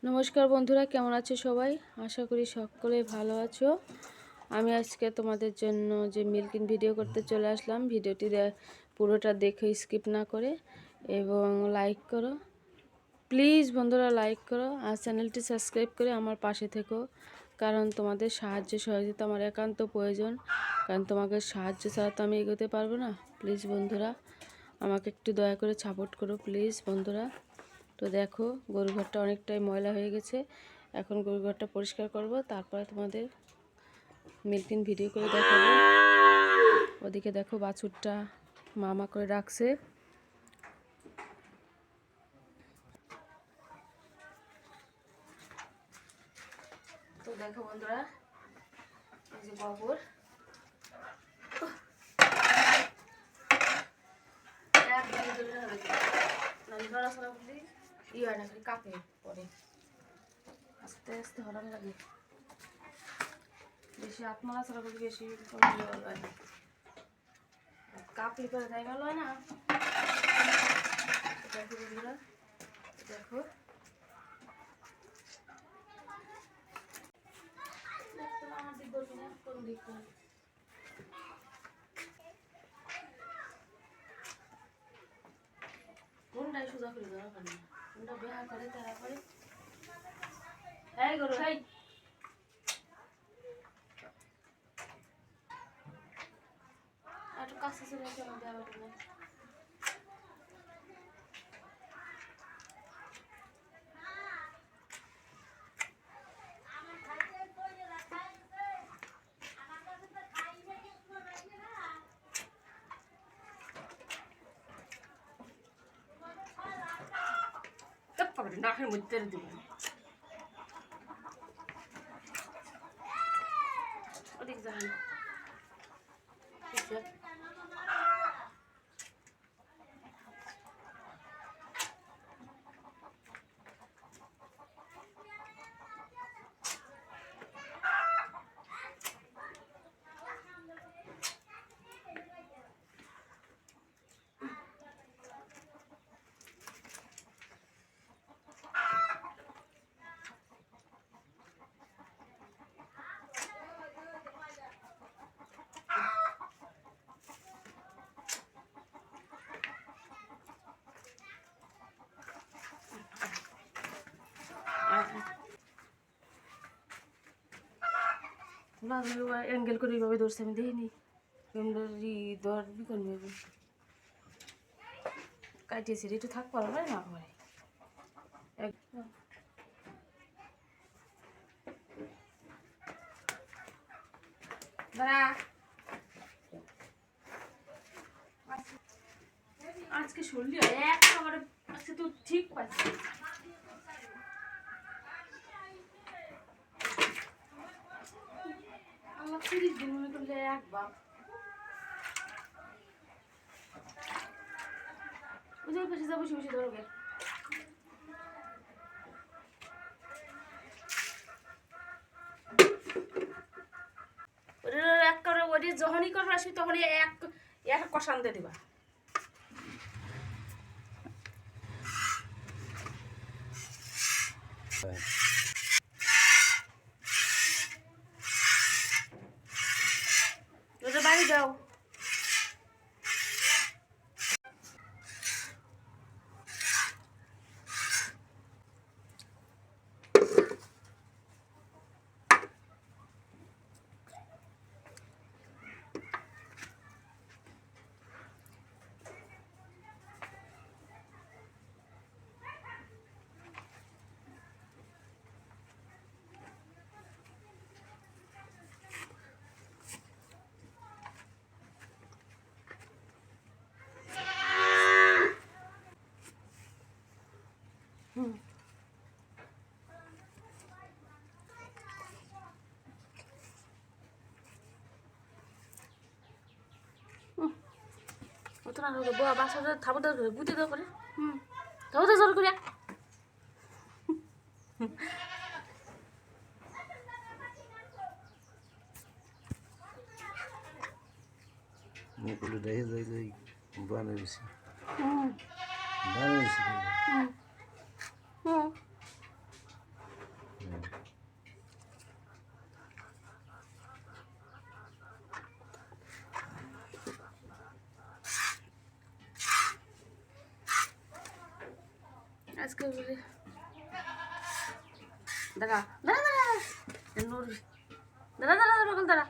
নমস্কার বন্ধুরা, কেমন আছো সবাই? আশা করি সকলেই ভালো আছো। আমি আজকে তোমাদের জন্য যে মিল্কিং ভিডিও করতে চলে আসলাম। ভিডিওটি পুরোটা দেখে স্কিপ না করে এবং লাইক করো প্লিজ বন্ধুরা, লাইক করো আর চ্যানেলটি সাবস্ক্রাইব করে আমার পাশে থেকো, কারণ তোমাদের সাহায্য সহযোগিতা আমার একান্ত প্রয়োজন। কারণ তোমাদের সাহায্য ছাড়া তো আমি এগোতে পারবো না। প্লিজ বন্ধুরা, আমাকে একটু দয়া করে সাপোর্ট করো প্লিজ বন্ধুরা। তো দেখো, গরু ঘরটা অনেকটাই ময়লা হয়ে গেছে। এখন গরু ঘরটা পরিষ্কার করব, তারপরে তোমাদের মিল্কিং ভিডিও করে দেখাবো। ওদিকে দেখো বাছুরটা মামা করে রাখছে। তো দেখো বন্ধুরা, এই যে গোবর কাপে পরে আস্তে আস্তে হরান লাগে, বেশি আত্মরা ছাড়া করে বেশি কাপড়ি করে দেয় গেল না। দেখো বন্ধুরা, দেখো আমার দিক বলবি না, কোন দিক কোনটাই সোজা করে দেওয়া পারে না, কোনটা বেহা করে তারা করে। এই গরু এই একটু কাছে চলে আসে, আমার দেওয়া পারে না। নাকের মধ্যে দিব ওদিক যাই অ্যাঙ্গেল করে এইভাবে ধরছে, আমি দেখিনি ধরবি কোন কাটিয়েছি একটু থাক পারো না আমার আজকে শুনলি একেবারে আজকে তো ঠিক পাচ্ছি। আমার 30 দিন মনে করলে একবার ওই পাশে যাবো, বসে বসে ধরবে। এক করে ওই যখনই করে আসবি তখনই এক কষান দিয়ে দিবা। বাড়ি যাও। না বাচ্চাদের থাবো দর করে গুতে দেওয়া করে থাবো তো জোর করে মুকুল দেখে যাই যাই বানাইছি বানাইছি আজকে বলি দাঁড়া দাঁড়া দাঁড়া নড়বি দাঁড়া দাঁড়া দাঁড়া দাঁড়া